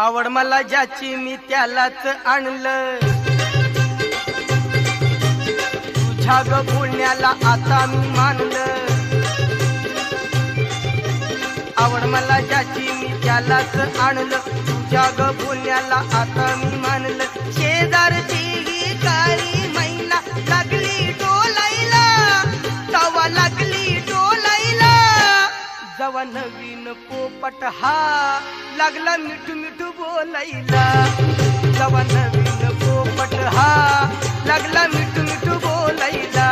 आवड मला ज्याची मी त्यालाच आणलं, तुझ्या ग बोलण्याला आता मी मानलं। आवड मला ज्याची मी त्यालाच आणलं, तुझ्या ग बोलण्याला आता मी मानलं। शेजारची ही काळी मैना लागली डोलायला, तवा लागली डोलायला, जवा नवीन पोपट हा लागला मिठू मिठू बोलायला, जवा नवीन पोपट हा लागला मिठू मिठू बोलायला।